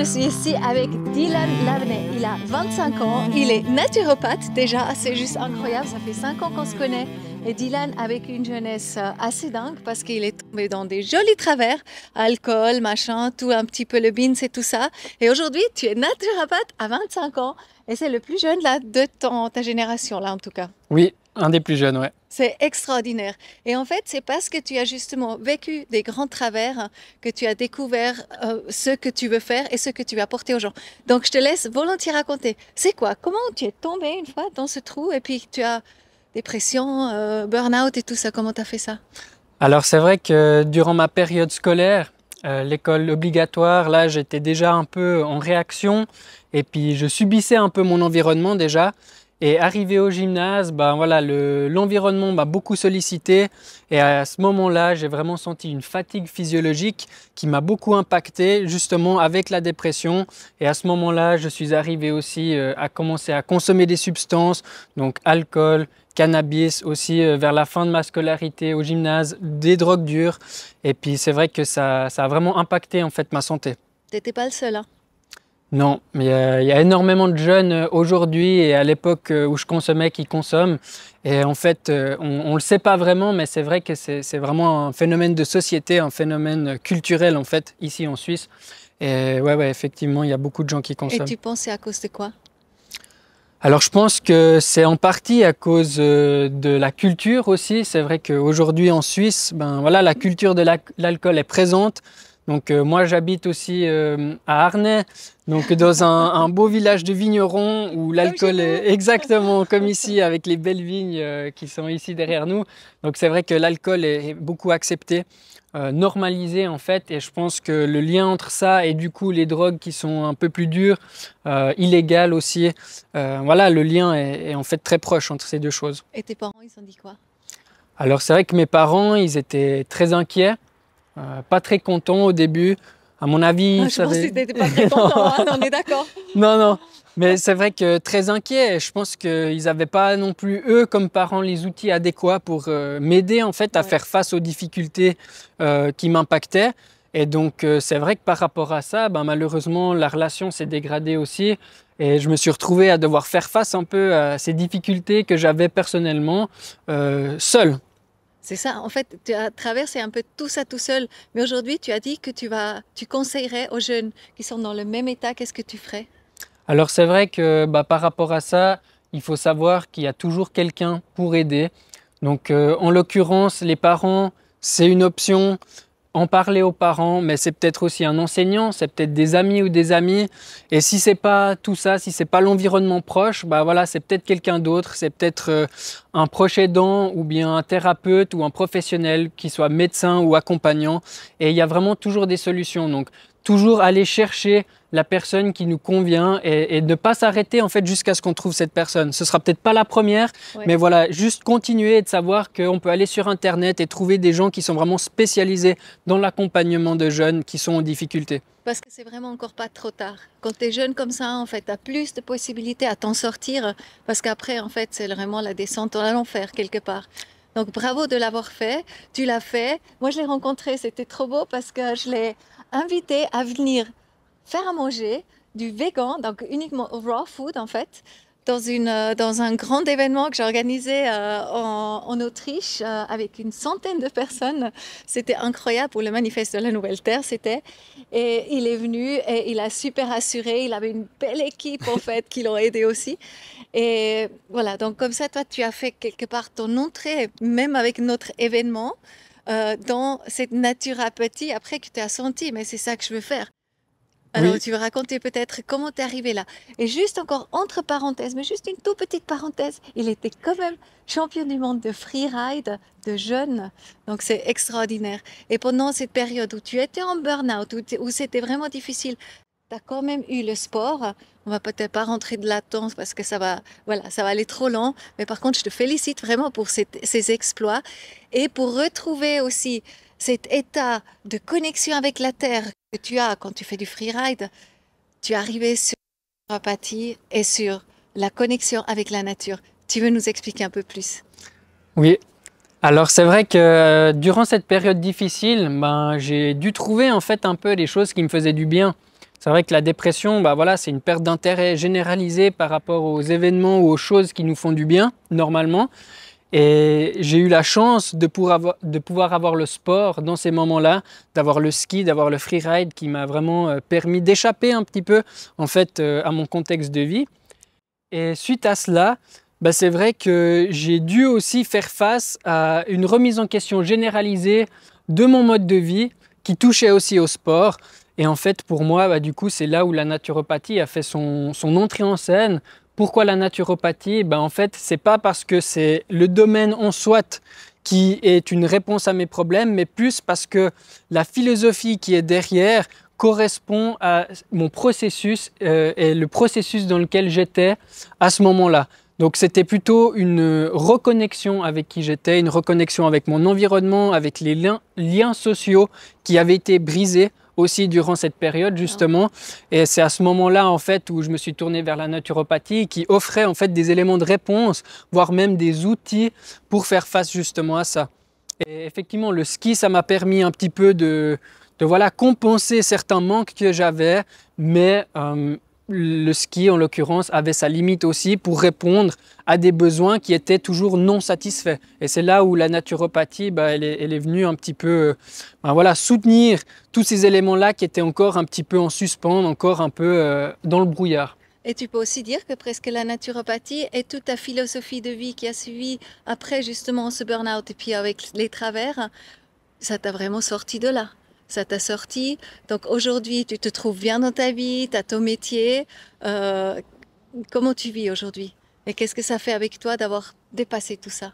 je suis ici avec Dylan Lavney. Il a 25 ans, il est naturopathe déjà, c'est juste incroyable, ça fait 5 ans qu'on se connaît. Et Dylan avec une jeunesse assez dingue parce qu'il est tombé dans des jolis travers, alcool, machin, tout un petit peu le beans et tout ça. Et aujourd'hui, tu es naturopathe à 25 ans et c'est le plus jeune là de ta génération là en tout cas. Oui, un des plus jeunes, ouais. C'est extraordinaire. Et en fait, c'est parce que tu as justement vécu des grands travers que tu as découvert ce que tu veux faire et ce que tu veux apporter aux gens. Donc, je te laisse volontiers raconter. C'est quoi? Comment tu es tombé une fois dans ce trou et puis tu as dépression, burn-out et tout ça? Comment tu as fait ça? Alors c'est vrai que durant ma période scolaire, l'école obligatoire, là j'étais déjà un peu en réaction et puis je subissais un peu mon environnement déjà. Et arrivé au gymnase, ben voilà, l'environnement m'a beaucoup sollicité et à ce moment-là, j'ai vraiment senti une fatigue physiologique qui m'a beaucoup impacté justement avec la dépression. Et à ce moment-là, je suis arrivé aussi à commencer à consommer des substances, donc alcool, cannabis aussi vers la fin de ma scolarité au gymnase, des drogues dures. Et puis c'est vrai que ça a vraiment impacté en fait ma santé. T'étais pas le seul, hein? Non, mais il y a énormément de jeunes aujourd'hui et à l'époque où je consommais qui consomment. Et en fait, on ne le sait pas vraiment, mais c'est vrai que c'est vraiment un phénomène de société, un phénomène culturel en fait, ici en Suisse. Et ouais, effectivement, il y a beaucoup de gens qui consomment. Et tu penses c'est à cause de quoi? Alors je pense que c'est en partie à cause de la culture aussi. C'est vrai qu'aujourd'hui en Suisse, ben, voilà, la culture de l'alcool est présente. Donc moi j'habite aussi à Arnay, donc dans un beau village de vignerons où l'alcool est exactement comme ici avec les belles vignes qui sont ici derrière nous. Donc c'est vrai que l'alcool est beaucoup accepté, normalisé en fait, et je pense que le lien entre ça et du coup les drogues qui sont un peu plus dures, illégales aussi, voilà, le lien est en fait très proche entre ces deux choses. Et tes parents, ils ont dit quoi? Alors c'est vrai que mes parents, ils étaient très inquiets. Pas très content au début. À mon avis, Je pense que tu n'étais pas très content, hein, on est d'accord. Non, mais c'est vrai que très inquiet. Je pense qu'ils n'avaient pas non plus, eux, comme parents, les outils adéquats pour m'aider en fait à faire face aux difficultés qui m'impactaient. Et donc, c'est vrai que par rapport à ça, ben, malheureusement, la relation s'est dégradée aussi. Et je me suis retrouvé à devoir faire face un peu à ces difficultés que j'avais personnellement seul. C'est ça, en fait, tu as traversé un peu tout ça tout seul, mais aujourd'hui, tu as dit que tu conseillerais aux jeunes qui sont dans le même état, qu'est-ce que tu ferais? Alors c'est vrai que par rapport à ça, il faut savoir qu'il y a toujours quelqu'un pour aider. Donc en l'occurrence, les parents, c'est une option. En parler aux parents, mais c'est peut-être aussi un enseignant, c'est peut-être des amis ou des amis. Et si c'est pas tout ça, si c'est pas l'environnement proche, bah voilà, c'est peut-être quelqu'un d'autre, c'est peut-être un proche aidant ou bien un thérapeute ou un professionnel, qui soit médecin ou accompagnant. Et il y a vraiment toujours des solutions. Donc toujours aller chercher la personne qui nous convient et ne pas s'arrêter en fait jusqu'à ce qu'on trouve cette personne. Ce sera peut-être pas la première, mais voilà, juste continuer et de savoir qu'on peut aller sur Internet et trouver des gens qui sont vraiment spécialisés dans l'accompagnement de jeunes qui sont en difficulté. Parce que c'est vraiment encore pas trop tard. Quand tu es jeune comme ça, en fait, tu as plus de possibilités à t'en sortir parce qu'après, en fait, c'est vraiment la descente dans l'enfer quelque part. Donc bravo de l'avoir fait, tu l'as fait. Moi, je l'ai rencontré, c'était trop beau parce que je l'ai invité à venir faire à manger du vegan, donc uniquement raw food en fait, dans un grand événement que j'ai organisé en Autriche avec une centaine de personnes. C'était incroyable pour le manifeste de la Nouvelle Terre, c'était. Et il est venu et il a super assuré, il avait une belle équipe en fait qui l'ont aidé aussi. Et voilà, donc comme ça, toi, tu as fait quelque part ton entrée, même avec notre événement, dans cette naturopathie après que tu as senti, mais c'est ça que je veux faire. Alors, Oui. tu veux raconter peut-être comment tu es arrivé là. Et juste encore, entre parenthèses, mais juste une toute petite parenthèse, il était quand même champion du monde de freeride de jeunes. Donc, c'est extraordinaire. Et pendant cette période où tu étais en burn-out, où c'était vraiment difficile, tu as quand même eu le sport. On va peut-être pas rentrer de là-dedans parce que voilà, ça va aller trop lent. Mais par contre, je te félicite vraiment pour ces exploits et pour retrouver aussi cet état de connexion avec la terre que tu as quand tu fais du freeride. Tu es arrivé sur l'apathie et sur la connexion avec la nature. Tu veux nous expliquer un peu plus? Oui. Alors c'est vrai que durant cette période difficile, j'ai dû trouver en fait un peu les choses qui me faisaient du bien. C'est vrai que la dépression, bah voilà, c'est une perte d'intérêt généralisée par rapport aux événements ou aux choses qui nous font du bien, normalement. Et j'ai eu la chance de pouvoir avoir le sport dans ces moments-là, d'avoir le ski, d'avoir le freeride qui m'a vraiment permis d'échapper un petit peu en fait à mon contexte de vie. Et suite à cela, bah, c'est vrai que j'ai dû aussi faire face à une remise en question généralisée de mon mode de vie qui touchait aussi au sport. Et en fait, pour moi, bah, du coup, c'est là où la naturopathie a fait son entrée en scène. Pourquoi la naturopathie? En fait, c'est pas parce que c'est le domaine en soi qui est une réponse à mes problèmes, mais plus parce que la philosophie qui est derrière correspond à mon processus et le processus dans lequel j'étais à ce moment-là. Donc c'était plutôt une reconnexion avec qui j'étais, une reconnexion avec mon environnement, avec les liens sociaux qui avaient été brisés aussi durant cette période justement. Et c'est à ce moment-là en fait où je me suis tourné vers la naturopathie qui offrait en fait des éléments de réponse, voire même des outils pour faire face justement à ça. Et effectivement, le ski, ça m'a permis un petit peu de voilà, compenser certains manques que j'avais, mais le ski, en l'occurrence, avait sa limite aussi pour répondre à des besoins qui étaient toujours non satisfaits. Et c'est là où la naturopathie, elle est venue un petit peu voilà, soutenir tous ces éléments-là qui étaient encore un petit peu en suspens, encore un peu dans le brouillard. Et tu peux aussi dire que presque la naturopathie est toute ta philosophie de vie qui a suivi après justement ce burn-out et puis avec les travers, ça t'a vraiment sorti de là. Ça t'a sorti. Donc aujourd'hui, tu te trouves bien dans ta vie, tu as ton métier. Comment tu vis aujourd'hui? Et qu'est-ce que ça fait avec toi d'avoir dépassé tout ça?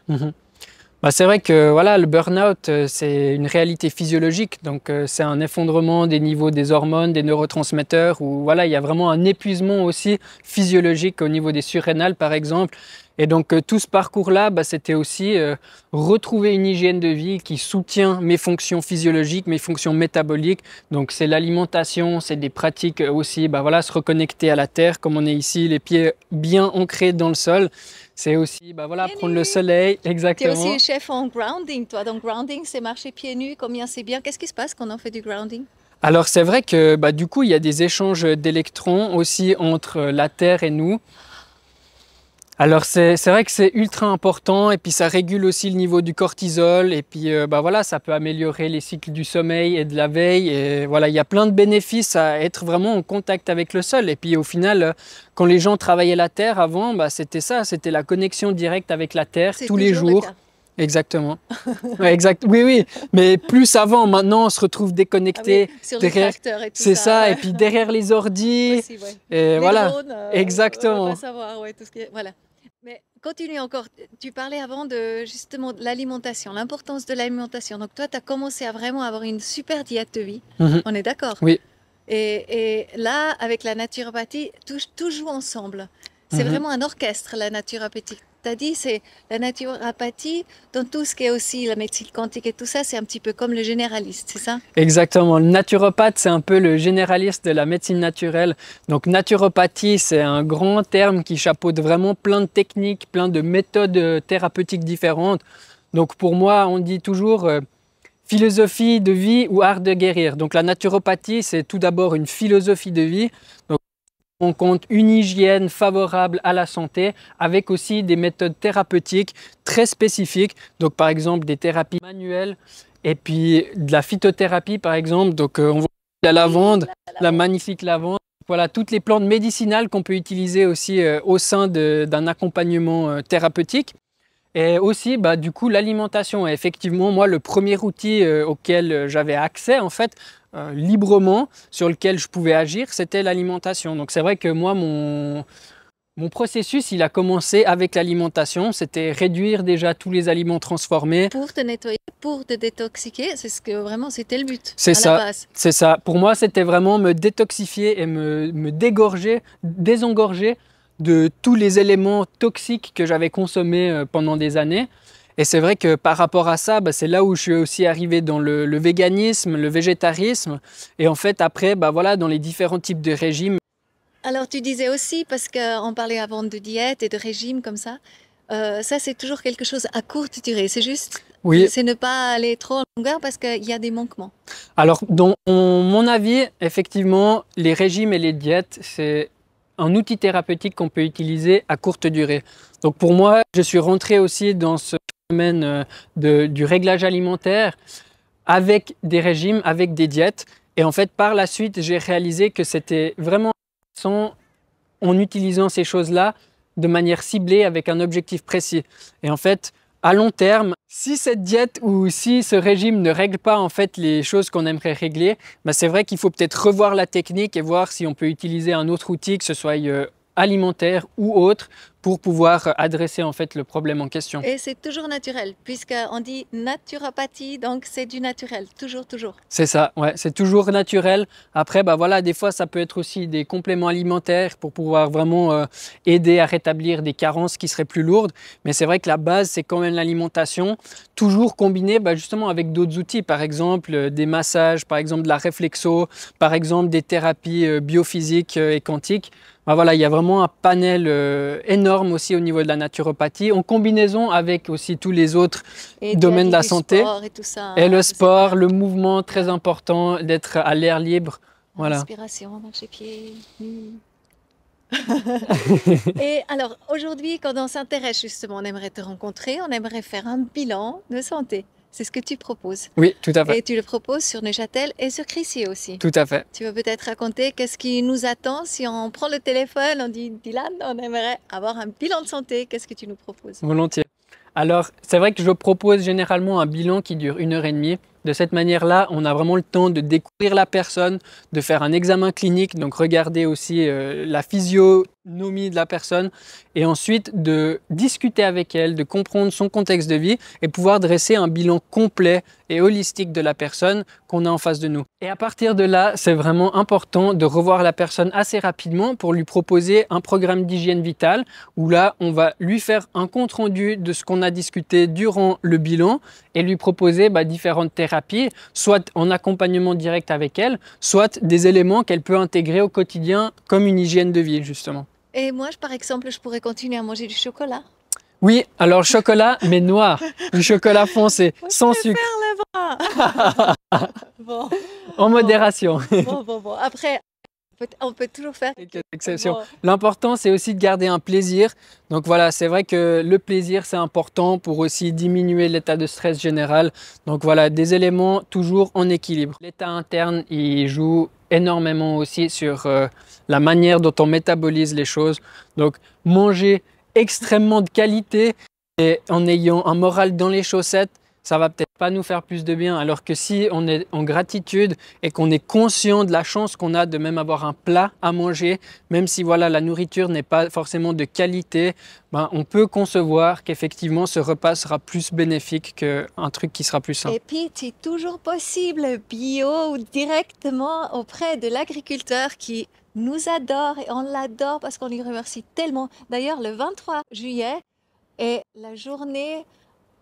C'est vrai que voilà, le burn-out, c'est une réalité physiologique. Donc, c'est un effondrement des niveaux des hormones, des neurotransmetteurs, où voilà, il y a vraiment un épuisement aussi physiologique au niveau des surrénales, par exemple. Et donc, tout ce parcours-là, c'était aussi retrouver une hygiène de vie qui soutient mes fonctions physiologiques, mes fonctions métaboliques. Donc, c'est l'alimentation, c'est des pratiques aussi, voilà, se reconnecter à la terre, comme on est ici, les pieds bien ancrés dans le sol. C'est aussi voilà, prendre le soleil, exactement. Tu es aussi chef en grounding, toi. Donc, grounding, c'est marcher pieds nus, combien c'est bien. Qu'est-ce qui se passe quand on fait du grounding? Alors, c'est vrai que du coup, il y a des échanges d'électrons aussi entre la Terre et nous. Alors, c'est vrai que c'est ultra important et puis ça régule aussi le niveau du cortisol et puis voilà, ça peut améliorer les cycles du sommeil et de la veille et voilà, il y a plein de bénéfices à être vraiment en contact avec le sol et puis au final, quand les gens travaillaient la terre avant, c'était ça, c'était la connexion directe avec la terre tous les jours. Exactement. Ouais, exact. Oui, oui. Mais plus avant, maintenant, on se retrouve déconnecté. Ah oui, sur les tracteurs et tout ça. C'est ça. Et puis derrière les ordis. Aussi, ouais. Et les voilà. drones, exactement. On va pas savoir, ouais, tout ce qui est... Voilà. Mais continue encore. Tu parlais avant de justement de l'alimentation, l'importance de l'alimentation. Donc toi, tu as commencé à vraiment avoir une super diète de vie. On est d'accord? Oui. Et là, avec la naturopathie, tout joue ensemble. C'est vraiment un orchestre, la naturopathie. Tu as dit, c'est la naturopathie, dans tout ce qui est aussi la médecine quantique et tout ça, c'est un petit peu comme le généraliste, c'est ça? Exactement. Le naturopathe, c'est un peu le généraliste de la médecine naturelle. Donc, naturopathie, c'est un grand terme qui chapeaute vraiment plein de techniques, plein de méthodes thérapeutiques différentes. Donc, pour moi, on dit toujours philosophie de vie ou art de guérir. Donc, la naturopathie, c'est tout d'abord une philosophie de vie. Donc, on compte une hygiène favorable à la santé avec aussi des méthodes thérapeutiques très spécifiques. Donc, par exemple, des thérapies manuelles et puis de la phytothérapie, par exemple. Donc, on voit la lavande, la magnifique lavande. Voilà, toutes les plantes médicinales qu'on peut utiliser aussi au sein d'un accompagnement thérapeutique. Et aussi, du coup, l'alimentation est effectivement, moi, le premier outil auquel j'avais accès, en fait, librement, sur lequel je pouvais agir, c'était l'alimentation. Donc, c'est vrai que moi, mon processus, il a commencé avec l'alimentation. C'était réduire déjà tous les aliments transformés. Pour te nettoyer, pour te détoxiquer, c'est ce que vraiment, c'était le but. C'est ça, c'est ça. Pour moi, c'était vraiment me détoxifier et me désengorger de tous les éléments toxiques que j'avais consommés pendant des années. Et c'est vrai que par rapport à ça, c'est là où je suis aussi arrivé dans le véganisme, le végétarisme. Et en fait, après, voilà, dans les différents types de régimes. Alors, tu disais aussi, parce qu'on parlait avant de diète et de régime comme ça c'est toujours quelque chose à courte durée. C'est juste Oui, C'est ne pas aller trop en longueur parce qu'il y a des manquements. alors dans mon avis, effectivement, les régimes et les diètes, c'est un outil thérapeutique qu'on peut utiliser à courte durée. Donc pour moi, je suis rentré aussi dans ce domaine du réglage alimentaire avec des régimes, avec des diètes. Et en fait, par la suite, j'ai réalisé que c'était vraiment intéressant en utilisant ces choses-là de manière ciblée avec un objectif précis. Et en fait, à long terme, si cette diète ou si ce régime ne règle pas en fait les choses qu'on aimerait régler, bah c'est vrai qu'il faut peut-être revoir la technique et voir si on peut utiliser un autre outil, que ce soit alimentaire ou autre, pour pouvoir adresser en fait le problème en question. Et c'est toujours naturel, puisqu'on dit naturopathie, donc c'est du naturel, toujours, toujours. C'est ça, ouais, c'est toujours naturel. Après, bah voilà, des fois, ça peut être aussi des compléments alimentaires pour pouvoir vraiment aider à rétablir des carences qui seraient plus lourdes. Mais c'est vrai que la base, c'est quand même l'alimentation, toujours combinée bah, justement avec d'autres outils, par exemple des massages, par exemple de la réflexo, par exemple des thérapies biophysiques et quantiques. Bah voilà, il y a vraiment un panel énorme aussi au niveau de la naturopathie, en combinaison avec aussi tous les autres Et tu as domaines dit de la du santé. sport et tout ça, Et le je sais sport, pas. le mouvement, très important, d'être à l'air libre. Voilà. Respiration, marcher pieds nus. Et alors, aujourd'hui, quand on s'intéresse justement, on aimerait te rencontrer, on aimerait faire un bilan de santé. C'est ce que tu proposes. Oui, tout à fait. Et tu le proposes sur Neuchâtel et sur Crécy aussi. Tout à fait. Tu veux peut-être raconter qu'est-ce qui nous attend si on prend le téléphone, on dit Dylan, on aimerait avoir un bilan de santé, qu'est-ce que tu nous proposes? Volontiers. Alors, c'est vrai que je propose généralement un bilan qui dure 1 heure et demie. De cette manière-là, on a vraiment le temps de découvrir la personne, de faire un examen clinique, donc regarder aussi la physionomie de la personne et ensuite de discuter avec elle, de comprendre son contexte de vie et pouvoir dresser un bilan complet et holistique de la personne qu'on a en face de nous. Et à partir de là, c'est vraiment important de revoir la personne assez rapidement pour lui proposer un programme d'hygiène vitale où là, on va lui faire un compte-rendu de ce qu'on a discuté durant le bilan et lui proposer différentes thérapies, soit en accompagnement direct avec elle, soit des éléments qu'elle peut intégrer au quotidien comme une hygiène de vie, justement. Et moi, par exemple, je pourrais continuer à manger du chocolat. Oui, alors chocolat, mais noir, du chocolat foncé, Moi, je sans préfère sucre, le vin. Bon, en modération. bon. Après, on peut toujours faire. Quelques exceptions. Bon. L'important, c'est aussi de garder un plaisir. Donc voilà, c'est vrai que le plaisir, c'est important pour aussi diminuer l'état de stress général. Donc voilà, des éléments toujours en équilibre. L'état interne, il joue énormément aussi sur la manière dont on métabolise les choses. Donc manger extrêmement de qualité et en ayant un moral dans les chaussettes, ça va peut-être pas nous faire plus de bien. Alors que si on est en gratitude et qu'on est conscient de la chance qu'on a de même avoir un plat à manger, même si voilà la nourriture n'est pas forcément de qualité, on peut concevoir qu'effectivement ce repas sera plus bénéfique qu'un truc qui sera plus sain. Et puis, c'est toujours possible, bio ou directement auprès de l'agriculteur qui nous adore et on l'adore parce qu'on lui remercie tellement. D'ailleurs, le 23 juillet est la journée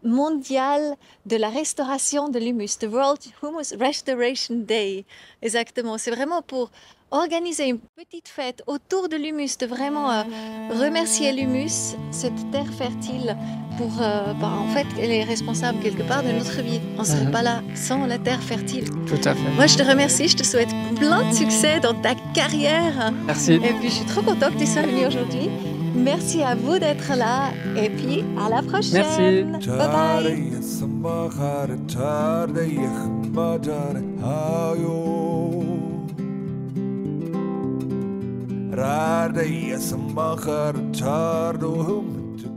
mondiale de la restauration de l'humus, the World Humus Restoration Day. Exactement, c'est vraiment pour organiser une petite fête autour de l'humus, de vraiment remercier l'humus, cette terre fertile, pour, en fait, elle est responsable quelque part de notre vie. On ne serait pas là sans la terre fertile. Tout à fait. Moi, je te remercie, je te souhaite plein de succès dans ta carrière. Merci. Et puis, je suis trop contente que tu sois venu aujourd'hui. Merci à vous d'être là et puis à la prochaine. Merci. Bye bye.